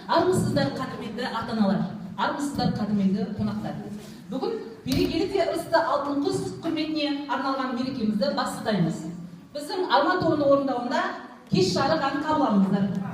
армысыздар қадірменді ата-аналар, армысыздар қадірменді қонақтар. Бүгін берекелі де ырысты алтын құс құрметіне арналған мерекемізді бастаймыз. Біздің арман тобының орындауында кеш жарық ән қабыл алыңыздар.